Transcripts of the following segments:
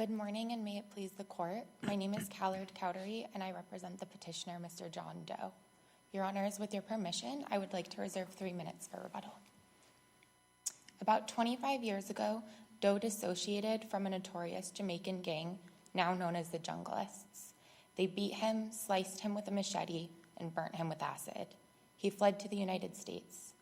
Good morning, and may it please the court. My name is Callard Cowdery, and I represent the petitioner, Mr. John Doe. Your Honors, with your permission, I would like to reserve 3 minutes for rebuttal. About 25 years ago, Doe dissociated from a notorious Jamaican gang, now known as the Junglists. They beat him, sliced him with a machete, and burnt him with acid. He fled to the United States.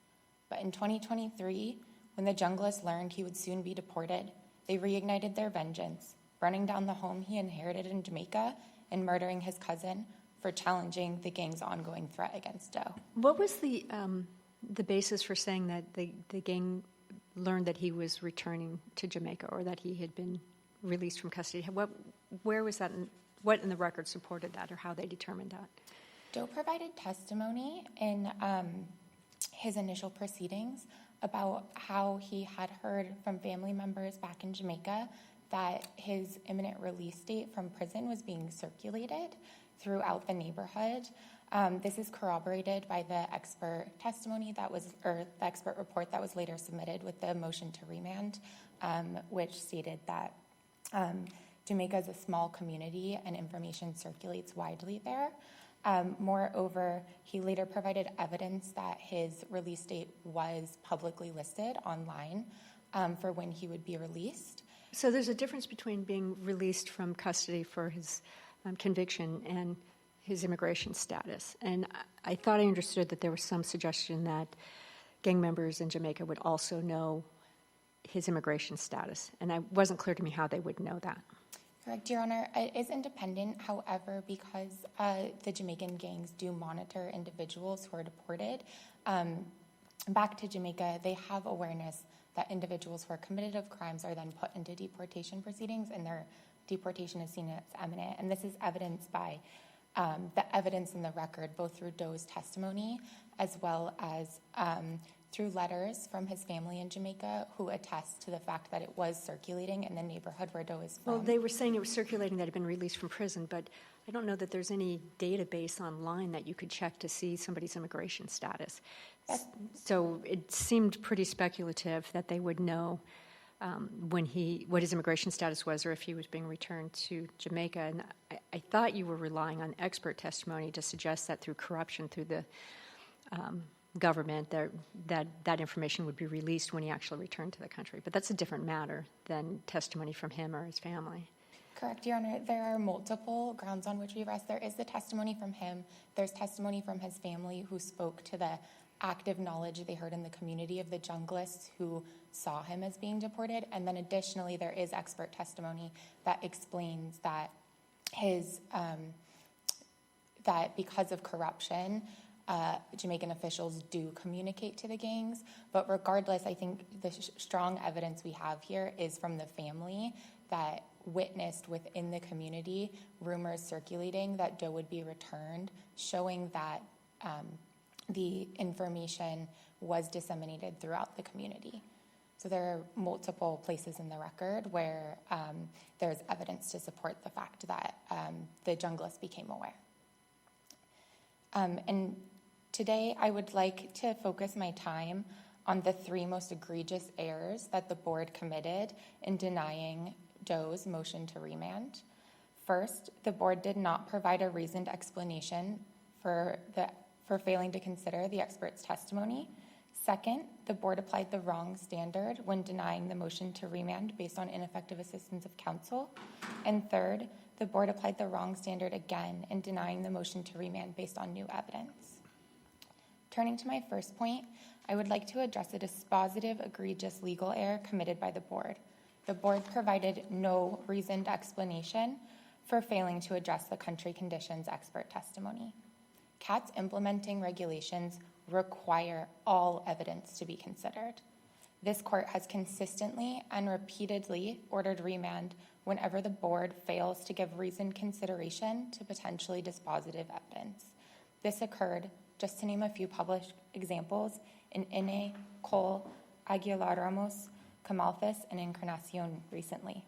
But in 2023, when the Junglists learned he would soon be deported, they reignited their vengeance, burning down the home he inherited in Jamaica and murdering his cousin for challenging the gang's ongoing threat against Doe. What was the basis for saying that the gang learned that he was returning to Jamaica or that he had been released from custody? Where was that? What in the record supported that, or how they determined that? Doe provided testimony in his initial proceedings about how he had heard from family members back in Jamaica that his imminent release date from prison was being circulated throughout the neighborhood. This is corroborated by the expert testimony the expert report that was later submitted with the motion to remand, which stated that Jamaica is a small community and information circulates widely there. Moreover, he later provided evidence that his release date was publicly listed online for when he would be released. So there's a difference between being released from custody for his conviction and his immigration status. And I thought I understood that there was some suggestion that gang members in Jamaica would also know his immigration status. And it wasn't clear to me how they would know that. Correct, Your Honor. It is independent. However, because the Jamaican gangs do monitor individuals who are deported back to Jamaica, they have awareness that individuals who are committed of crimes are then put into deportation proceedings, and their deportation is seen as imminent. And this is evidenced by the evidence in the record, both through Doe's testimony as well as through letters from his family in Jamaica who attest to the fact that it was circulating in the neighborhood where Doe is from. Well, they were saying it was circulating that he'd been released from prison, but I don't know that there's any database online that you could check to see somebody's immigration status. So it seemed pretty speculative that they would know what his immigration status was or if he was being returned to Jamaica. And I thought you were relying on expert testimony to suggest that through corruption through the government that information would be released when he actually returned to the country. But that's a different matter than testimony from him or his family. Correct, Your Honor. There are multiple grounds on which we rest. There is the testimony from him. There's testimony from his family who spoke to the active knowledge they heard in the community of the Junglists who saw him as being deported. And then additionally, there is expert testimony that explains that that because of corruption, Jamaican officials do communicate to the gangs. But regardless, I think the strong evidence we have here is from the family that witnessed within the community rumors circulating that Doe would be returned, showing that the information was disseminated throughout the community. So there are multiple places in the record where there's evidence to support the fact that the Junglists became aware. And today I would like to focus my time on the 3 most egregious errors that the board committed in denying Doe's motion to remand. First, the board did not provide a reasoned explanation for failing to consider the expert's testimony. Second, the board applied the wrong standard when denying the motion to remand based on ineffective assistance of counsel. And third, the board applied the wrong standard again in denying the motion to remand based on new evidence. Turning to my first point, I would like to address a dispositive, egregious legal error committed by the board. The board provided no reasoned explanation for failing to address the country conditions expert testimony. CAT's implementing regulations require all evidence to be considered. This court has consistently and repeatedly ordered remand whenever the board fails to give reasoned consideration to potentially dispositive evidence. This occurred, just to name a few published examples, in Ine, Cole, Aguilar Ramos, Camalthus, and Encarnacion recently.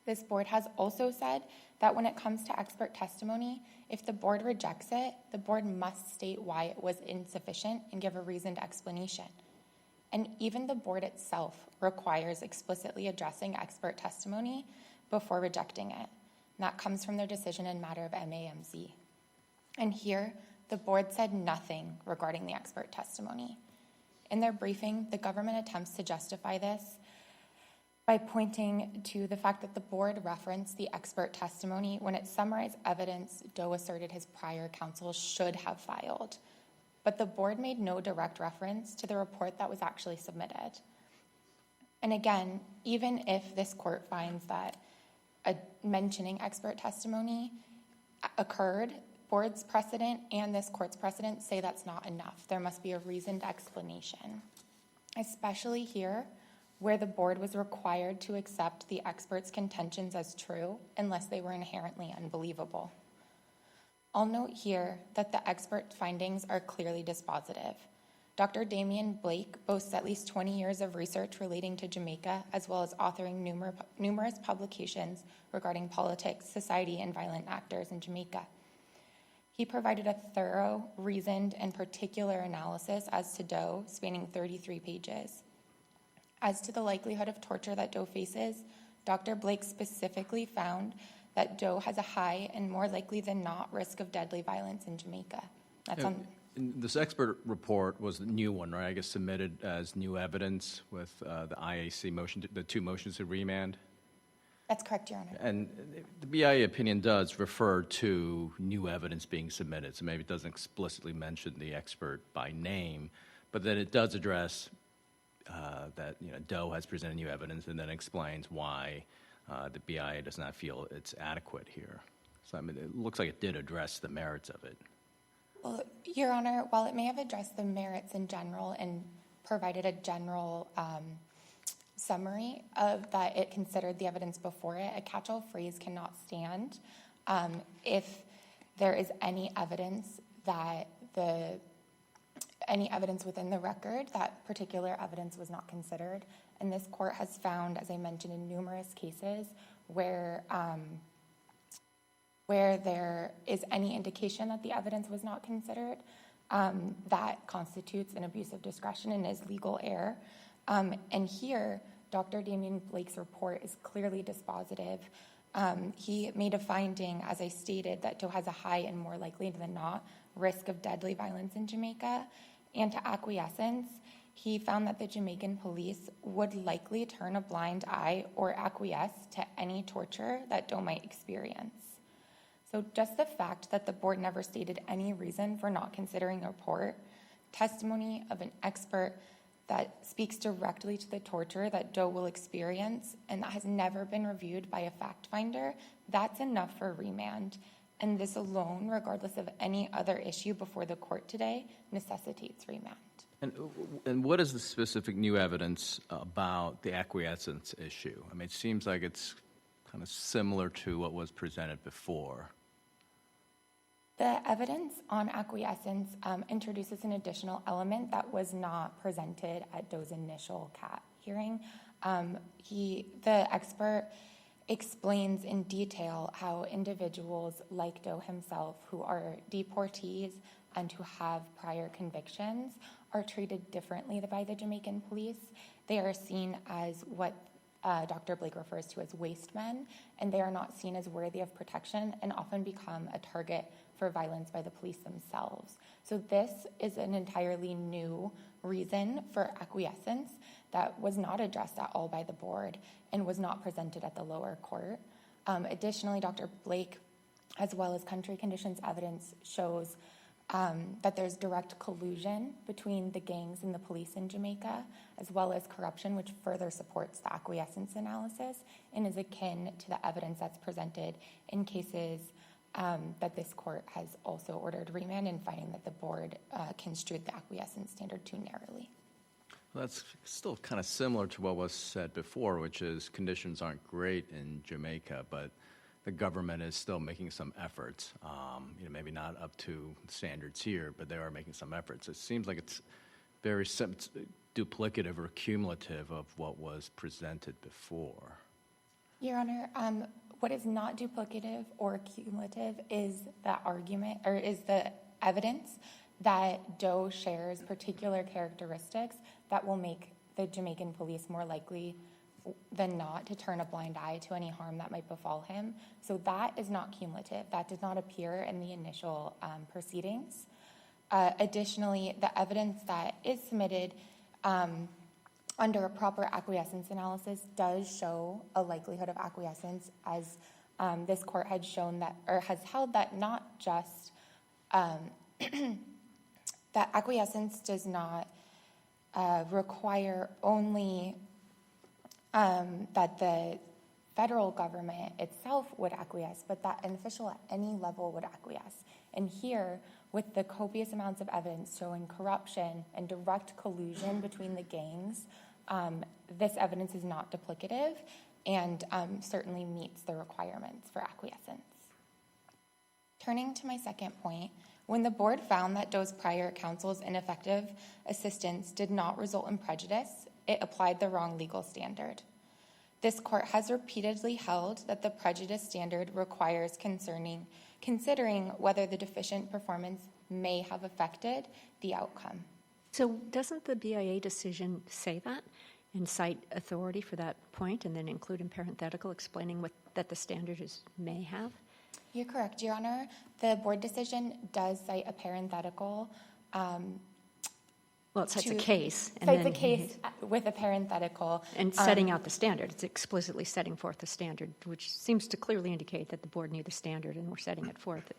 This board has also said that when it comes to expert testimony, if the board rejects it, the board must state why it was insufficient and give a reasoned explanation. And even the board itself requires explicitly addressing expert testimony before rejecting it. And that comes from their decision in matter of MAMZ. And here, the board said nothing regarding the expert testimony. In their briefing, the government attempts to justify this by pointing to the fact that the board referenced the expert testimony when it summarized evidence Doe asserted his prior counsel should have filed. But the board made no direct reference to the report that was actually submitted. And again, even if this court finds that mentioning expert testimony occurred, board's precedent and this court's precedent say that's not enough. There must be a reasoned explanation, especially here where the board was required to accept the expert's contentions as true unless they were inherently unbelievable. I'll note here that the expert findings are clearly dispositive. Dr. Damian Blake boasts at least 20 years of research relating to Jamaica, as well as authoring numerous publications regarding politics, society, and violent actors in Jamaica. He provided a thorough, reasoned, and particular analysis as to Doe, spanning 33 pages. As to the likelihood of torture that Doe faces, Dr. Blake specifically found that Doe has a high and more likely than not risk of deadly violence in Jamaica. That's on. This expert report was the new one, right? I guess submitted as new evidence with the IAC motion, the two motions to remand. That's correct, Your Honor. And the BIA opinion does refer to new evidence being submitted, so maybe it doesn't explicitly mention the expert by name, but then it does address that Doe has presented new evidence and then explains why the BIA does not feel it's adequate here. So I mean, it looks like it did address the merits of it. Well, Your Honor, while it may have addressed the merits in general and provided a general summary of that it considered the evidence before it, a catch-all phrase cannot stand if there is any evidence that any evidence within the record that particular evidence was not considered. And this court has found, as I mentioned, in numerous cases where there is any indication that the evidence was not considered, that constitutes an abuse of discretion and is legal error. And here, Dr. Damian Blake's report is clearly dispositive. He made a finding, as I stated, that Doe has a high and more likely than not risk of deadly violence in Jamaica. And to acquiescence, he found that the Jamaican police would likely turn a blind eye or acquiesce to any torture that Doe might experience. So just the fact that the board never stated any reason for not considering the report, testimony of an expert that speaks directly to the torture that Doe will experience and that has never been reviewed by a fact finder, that's enough for remand. And this alone, regardless of any other issue before the court today, necessitates remand. And what is the specific new evidence about the acquiescence issue? I mean, it seems like it's kind of similar to what was presented before. The evidence on acquiescence introduces an additional element that was not presented at Doe's initial CAT hearing. The expert explains in detail how individuals like Doe himself, who are deportees and who have prior convictions, are treated differently by the Jamaican police. They are seen as what Dr. Blake refers to as waste men, and they are not seen as worthy of protection and often become a target for violence by the police themselves. So this is an entirely new reason for acquiescence that was not addressed at all by the board and was not presented at the lower court. Additionally, Dr. Blake, as well as country conditions evidence, shows that there's direct collusion between the gangs and the police in Jamaica, as well as corruption, which further supports the acquiescence analysis and is akin to the evidence that's presented in cases that this court has also ordered remand in finding that the board construed the acquiescence standard too narrowly. Well, that's still kind of similar to what was said before, which is conditions aren't great in Jamaica, but the government is still making some efforts. Maybe not up to standards here, but they are making some efforts. It seems like it's very duplicative or cumulative of what was presented before. Your Honor, what is not duplicative or cumulative is the argument, or is the evidence that Doe shares particular characteristics that will make the Jamaican police more likely than not to turn a blind eye to any harm that might befall him. So that is not cumulative. That did not appear in the initial proceedings. Additionally, the evidence that is submitted under a proper acquiescence analysis does show a likelihood of acquiescence, as this court had shown that, or has held that not just that acquiescence does not require only that the federal government itself would acquiesce, but that an official at any level would acquiesce. And here, with the copious amounts of evidence showing corruption and direct collusion between the gangs, this evidence is not duplicative and certainly meets the requirements for acquiescence. Turning to my second point, when the board found that Doe's prior counsel's ineffective assistance did not result in prejudice, it applied the wrong legal standard. This court has repeatedly held that the prejudice standard requires considering whether the deficient performance may have affected the outcome. So doesn't the BIA decision say that and cite authority for that point, and then include in parenthetical explaining that the standard is may have? You're correct, Your Honor. The board decision does cite a parenthetical. Well, it cites a case. Cites a case with a parenthetical. And setting out the standard. It's explicitly setting forth the standard, which seems to clearly indicate that the board knew the standard and were setting it forth,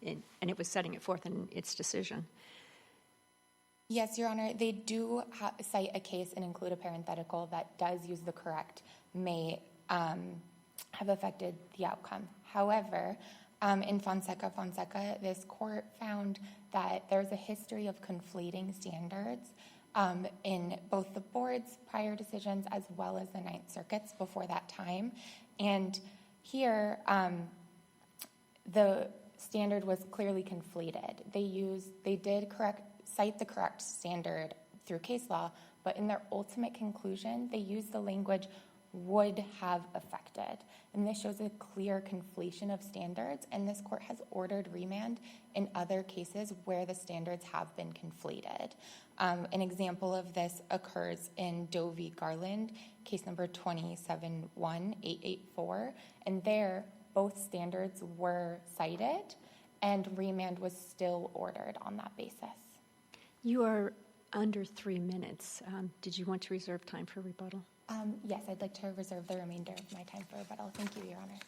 and it was setting it forth in its decision. Yes, Your Honor. They do cite a case and include a parenthetical that does use the correct may have affected the outcome. However, in Fonseca, this court found that there's a history of conflating standards in both the board's prior decisions as well as the Ninth Circuit's before that time. And here, the standard was clearly conflated. They did cite the correct standard through case law, but in their ultimate conclusion, they used the language would have affected. And this shows a clear conflation of standards, and this court has ordered remand in other cases where the standards have been conflated. An example of this occurs in Doe v. Garland, case number 2711884, and there both standards were cited and remand was still ordered on that basis. You are under 3 minutes. Did you want to reserve time for rebuttal? Yes, I'd like to reserve the remainder of my time for rebuttal. Thank you, Your Honor.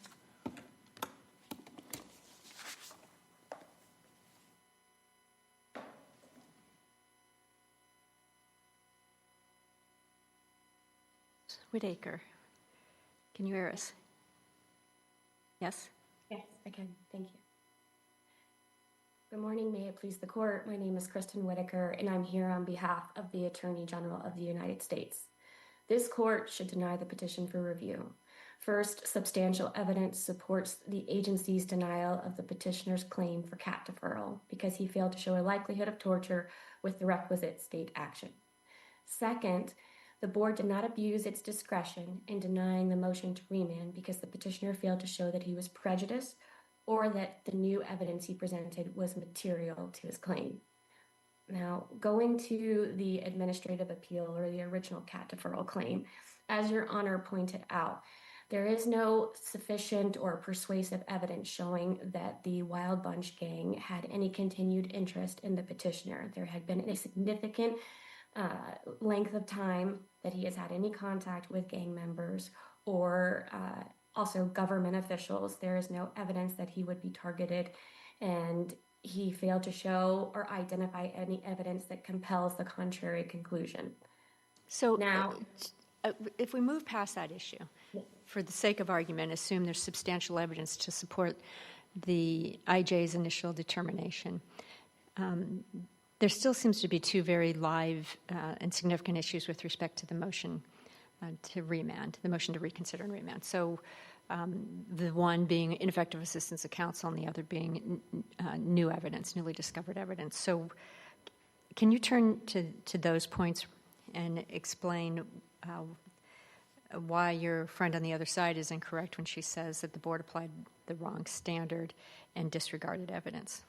Whitaker, can you hear us? Yes? Yes, I can. Thank you. Good morning. May it please the court. My name is Kristen Whitaker, and I'm here on behalf of the Attorney General of the United States. This court should deny the petition for review. First, substantial evidence supports the agency's denial of the petitioner's claim for cat deferral because he failed to show a likelihood of torture with the requisite state action. Second, the board did not abuse its discretion in denying the motion to remand because the petitioner failed to show that he was prejudiced or that the new evidence he presented was material to his claim. Now, going to the administrative appeal or the original cat deferral claim, as Your Honor pointed out, there is no sufficient or persuasive evidence showing that the Wild Bunch gang had any continued interest in the petitioner. There had been a significant length of time that he has had any contact with gang members or also government officials. There is no evidence that he would be targeted, and he failed to show or identify any evidence that compels the contrary conclusion. So now, if we move past that issue, for the sake of argument, assume there's substantial evidence to support the IJ's initial determination. There still seems to be two very live and significant issues with respect to the motion to remand, the motion to reconsider and remand. So the one being ineffective assistance of counsel and the other being new evidence, newly discovered evidence. So can you turn to those points and explain why your friend on the other side is incorrect when she says that the board applied the wrong standard and disregarded evidence?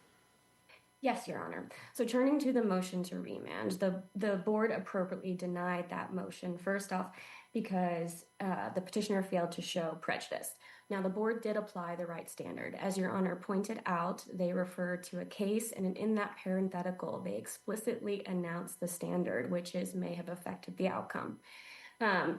Yes, Your Honor. So turning to the motion to remand, the board appropriately denied that motion. First off, because the petitioner failed to show prejudice. Now, the board did apply the right standard. As Your Honor pointed out, they referred to a case, and in that parenthetical, they explicitly announced the standard, which is may have affected the outcome. And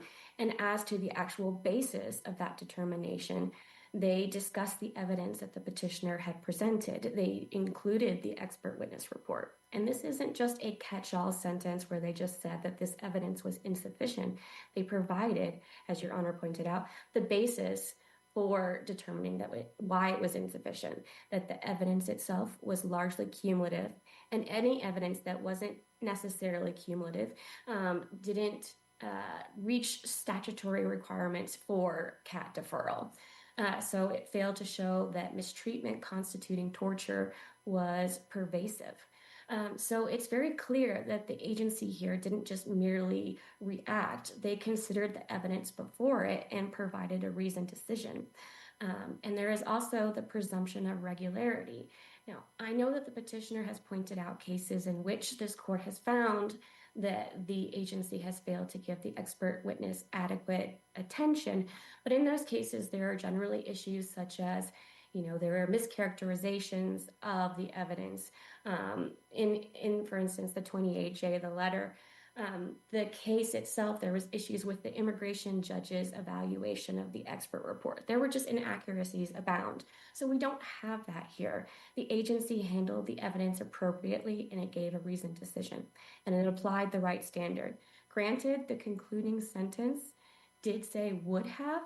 as to the actual basis of that determination, they discussed the evidence that the petitioner had presented. They included the expert witness report. And this isn't just a catch-all sentence where they just said that this evidence was insufficient. They provided, as Your Honor pointed out, the basis for determining why it was insufficient, that the evidence itself was largely cumulative, and any evidence that wasn't necessarily cumulative didn't reach statutory requirements for CAT deferral. So it failed to show that mistreatment constituting torture was pervasive. So it's very clear that the agency here didn't just merely react. They considered the evidence before it and provided a reasoned decision. And there is also the presumption of regularity. Now, I know that the petitioner has pointed out cases in which this court has found that the agency has failed to give the expert witness adequate attention. But in those cases, there are generally issues such as, there are mischaracterizations of the evidence. In for instance, the 28J, the letter, the case itself, there was issues with the immigration judge's evaluation of the expert report. There were just inaccuracies abound. So we don't have that here. The agency handled the evidence appropriately, and it gave a reasoned decision, and it applied the right standard. Granted, the concluding sentence did say would have.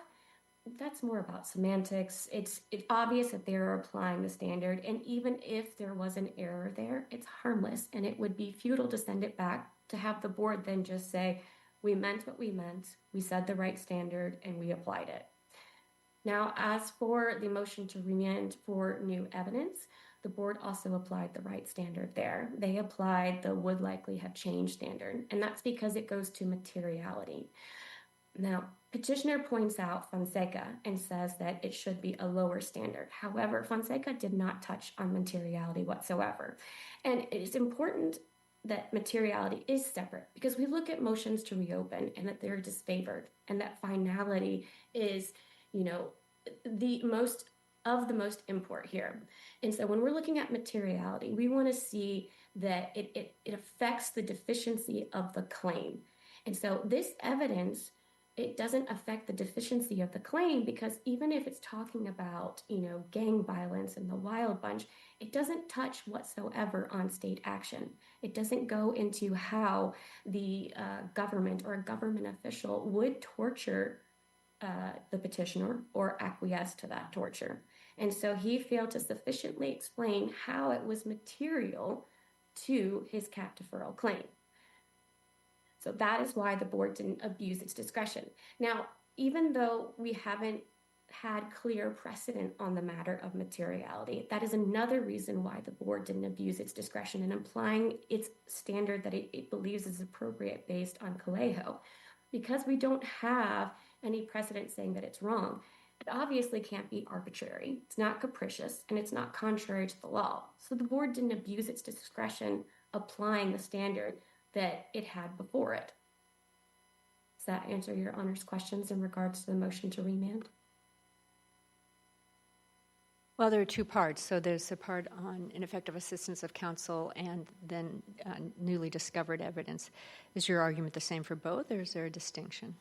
That's more about semantics. It's obvious that they're applying the standard, and even if there was an error there, it's harmless, and it would be futile to send it back to have the board then just say, we meant what we meant, we said the right standard, and we applied it. Now, as for the motion to remand for new evidence, the board also applied the right standard there. They applied the would likely have changed standard, and that's because it goes to materiality. Now, petitioner points out Fonseca and says that it should be a lower standard. However, Fonseca did not touch on materiality whatsoever. And it is important that materiality is separate because we look at motions to reopen and that they're disfavored, and that finality is, the most import here. And so when we're looking at materiality, we want to see that it affects the deficiency of the claim. And so this evidence, it doesn't affect the deficiency of the claim, because even if it's talking about, gang violence and the Wild Bunch, it doesn't touch whatsoever on state action. It doesn't go into how the government or a government official would torture the petitioner or acquiesce to that torture. And so he failed to sufficiently explain how it was material to his CAT deferral claim. So that is why the board didn't abuse its discretion. Now, even though we haven't had clear precedent on the matter of materiality, that is another reason why the board didn't abuse its discretion in applying its standard that it believes is appropriate based on Calejo. Because we don't have any precedent saying that it's wrong, it obviously can't be arbitrary. It's not capricious, and it's not contrary to the law. So the board didn't abuse its discretion applying the standard that it had before it. Does that answer Your Honor's questions in regards to the motion to remand? Well, there are two parts. So there's the part on ineffective assistance of counsel and then newly discovered evidence. Is your argument the same for both, or is there a distinction?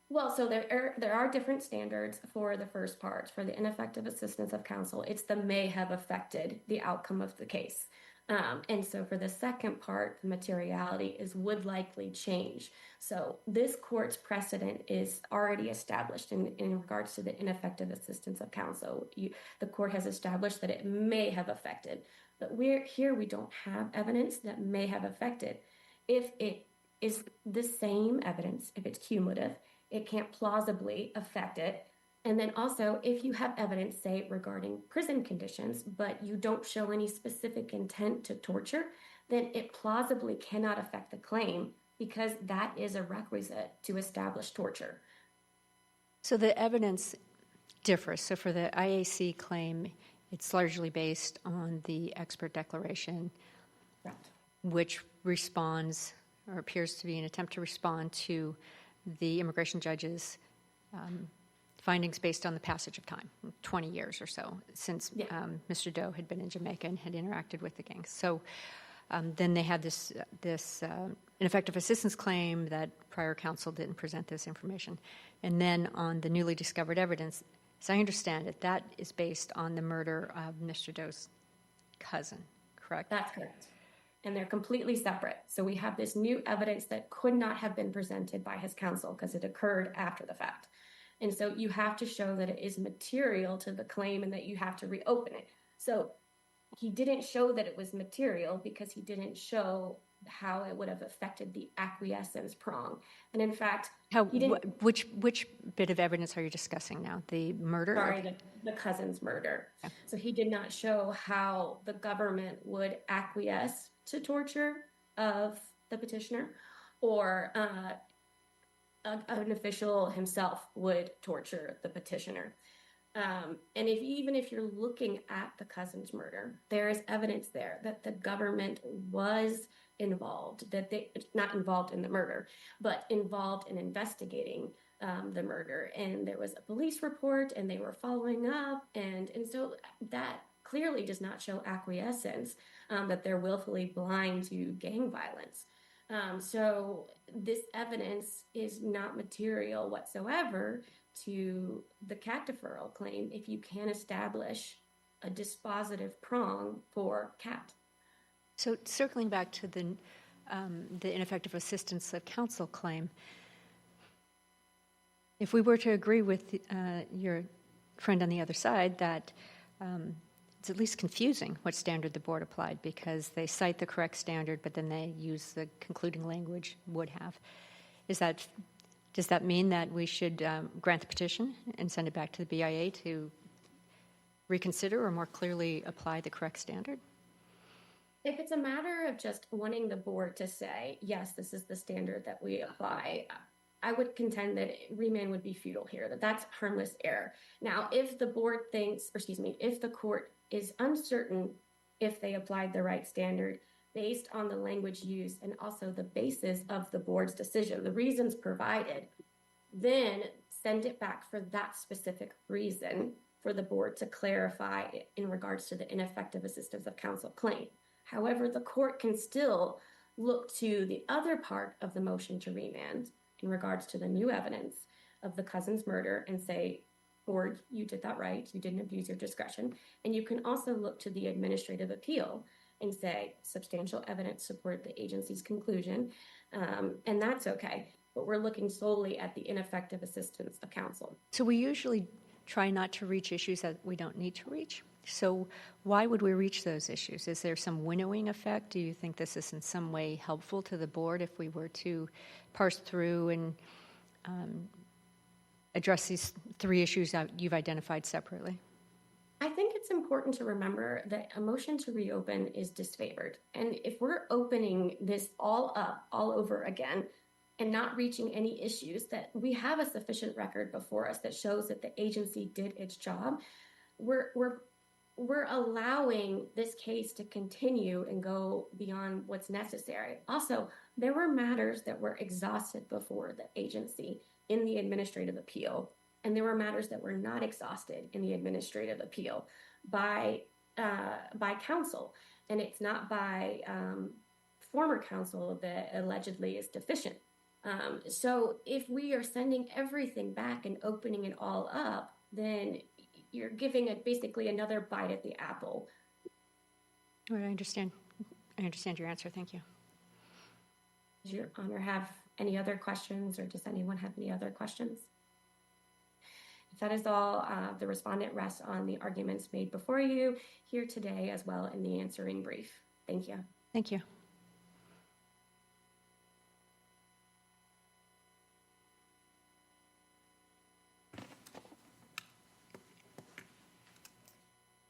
Well, so there are different standards for the first part. For the ineffective assistance of counsel, it's the may have affected the outcome of the case. And so for the second part, the materiality is would likely change. So this court's precedent is already established in regards to the ineffective assistance of counsel. The court has established that it may have affected, but we don't have evidence that may have affected. If it is the same evidence, if it's cumulative, it can't plausibly affect it. And then also, if you have evidence, say, regarding prison conditions, but you don't show any specific intent to torture, then it plausibly cannot affect the claim, because that is a requisite to establish torture. So the evidence differs. So for the IAC claim, it's largely based on the expert declaration, Correct. which responds or appears to be an attempt to respond to the immigration judge's findings based on the passage of time, 20 years or so, since Mr. Doe had been in Jamaica and had interacted with the gangs. So then they had this ineffective assistance claim that prior counsel didn't present this information. And then on the newly discovered evidence, as I understand it, that is based on the murder of Mr. Doe's cousin, correct? That's correct. And they're completely separate. So we have this new evidence that could not have been presented by his counsel because it occurred after the fact. And so you have to show that it is material to the claim and that you have to reopen it. So he didn't show that it was material because he didn't show how it would have affected the acquiescence prong. And in fact, he didn't. Which bit of evidence are you discussing now? The murder? Sorry, the cousin's murder. Okay. So he did not show how the government would acquiesce to torture of the petitioner, or an official himself would torture the petitioner. And even if you're looking at the cousin's murder, there is evidence there that the government was involved, that they not involved in the murder, but involved in investigating the murder. And there was a police report and they were following up. And so that clearly does not show acquiescence, that they're willfully blind to gang violence. So this evidence is not material whatsoever to the cat deferral claim if you can establish a dispositive prong for cat. So circling back to the ineffective assistance of counsel claim, if we were to agree with your friend on the other side that it's at least confusing what standard the board applied, because they cite the correct standard, but then they use the concluding language would have. Does that mean that we should grant the petition and send it back to the BIA to reconsider or more clearly apply the correct standard? If it's a matter of just wanting the board to say, yes, this is the standard that we apply, I would contend that remand would be futile here, that's harmless error. Now, if the board thinks, or excuse me, if the court is uncertain if they applied the right standard based on the language used and also the basis of the board's decision, the reasons provided, then send it back for that specific reason for the board to clarify in regards to the ineffective assistance of counsel claim. However, the court can still look to the other part of the motion to remand in regards to the new evidence of the cousin's murder and say, board, you did that right, you didn't abuse your discretion. And you can also look to the administrative appeal and say, substantial evidence support the agency's conclusion, and that's okay. But we're looking solely at the ineffective assistance of counsel. So we usually try not to reach issues that we don't need to reach. So why would we reach those issues? Is there some winnowing effect? Do you think this is in some way helpful to the board if we were to parse through and address these three issues that you've identified separately? I think it's important to remember that a motion to reopen is disfavored. And if we're opening this all up all over again and not reaching any issues, that we have a sufficient record before us that shows that the agency did its job, we're allowing this case to continue and go beyond what's necessary. Also, there were matters that were exhausted before the agency in the administrative appeal, and there were matters that were not exhausted in the administrative appeal by counsel, and it's not by former counsel that allegedly is deficient. So if we are sending everything back and opening it all up, then you're giving it basically another bite at the apple. All right, I understand your answer. Thank you. Does Your Honor have any other questions, or does anyone have any other questions? If that is all, the respondent rests on the arguments made before you here today, as well in the answering brief. Thank you. Thank you.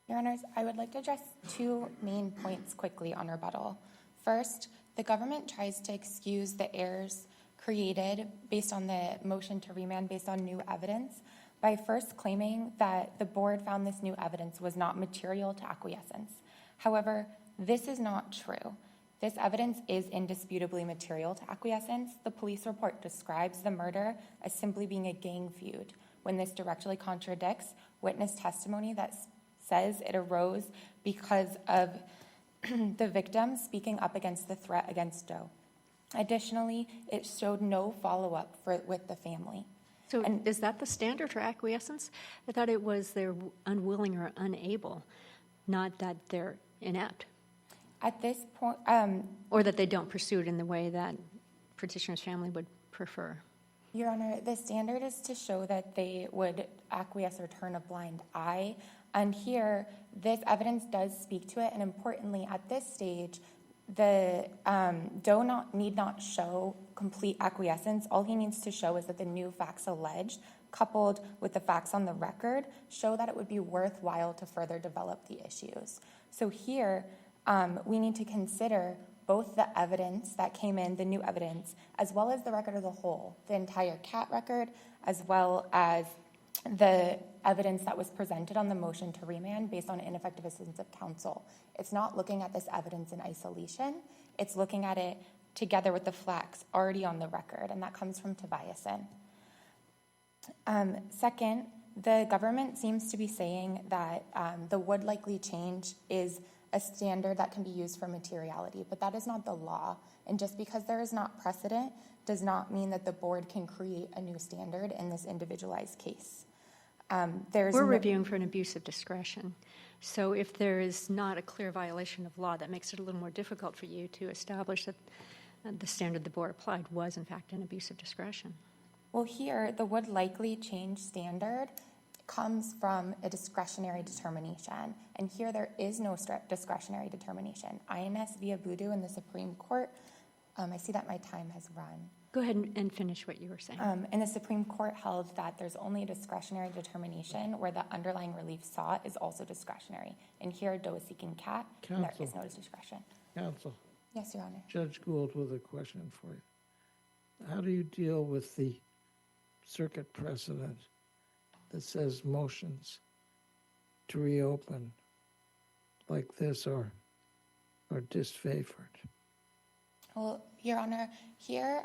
Your Honors, I would like to address two main points quickly on rebuttal. First, the government tries to excuse the errors created based on the motion to remand based on new evidence by first claiming that the board found this new evidence was not material to acquiescence. However, this is not true. This evidence is indisputably material to acquiescence. The police report describes the murder as simply being a gang feud, when this directly contradicts witness testimony that says it arose because of the victim speaking up against the threat against Doe. Additionally, it showed no follow-up with the family. So is that the standard for acquiescence? I thought it was they're unwilling or unable, not that they're inept. At this point, Or that they don't pursue it in the way that petitioner's family would prefer. Your Honor, the standard is to show that they would acquiesce or turn a blind eye. And here, this evidence does speak to it. And importantly, at this stage, the Doe need not show complete acquiescence. All he needs to show is that the new facts alleged, coupled with the facts on the record, show that it would be worthwhile to further develop the issues. So here, we need to consider both the evidence that came in, the new evidence, as well as the record as a whole, the entire CAT record, as well as the evidence that was presented on the motion to remand based on ineffective assistance of counsel. It's not looking at this evidence in isolation. It's looking at it together with the facts already on the record, and that comes from Tobiasen. Second, the government seems to be saying that the would likely change is a standard that can be used for materiality, but that is not the law. And just because there is not precedent does not mean that the board can create a new standard in this individualized case. We're reviewing for an abuse of discretion. So if there is not a clear violation of law, that makes it a little more difficult for you to establish that the standard the board applied was, in fact, an abuse of discretion. Well, here, the would likely change standard comes from a discretionary determination. And here there is no discretionary determination. INS via Boodoo in the Supreme Court, I see that my time has run. Go ahead and finish what you were saying. And the Supreme Court held that there's only a discretionary determination where the underlying relief sought is also discretionary. And here, Doe is seeking CAT, and there is no discretion. Counsel. Yes, Your Honor. Judge Gould with a question for you. How do you deal with the circuit precedent that says motions to reopen like this are disfavored? Well, Your Honor, here,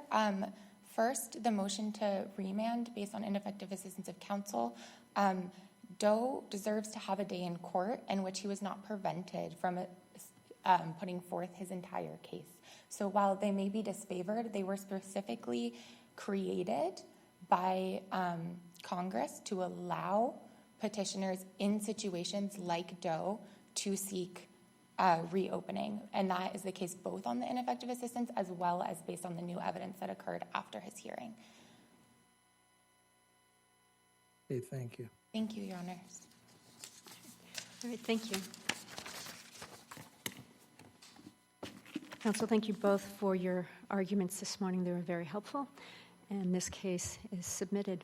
first, the motion to remand based on ineffective assistance of counsel, Doe deserves to have a day in court in which he was not prevented from putting forth his entire case. So while they may be disfavored, they were specifically created by Congress to allow petitioners in situations like Doe to seek reopening. And that is the case both on the ineffective assistance as well as based on the new evidence that occurred after his hearing. Okay, thank you. Thank you, Your Honors. All right, thank you. Counsel, thank you both for your arguments this morning. They were very helpful, and this case is submitted.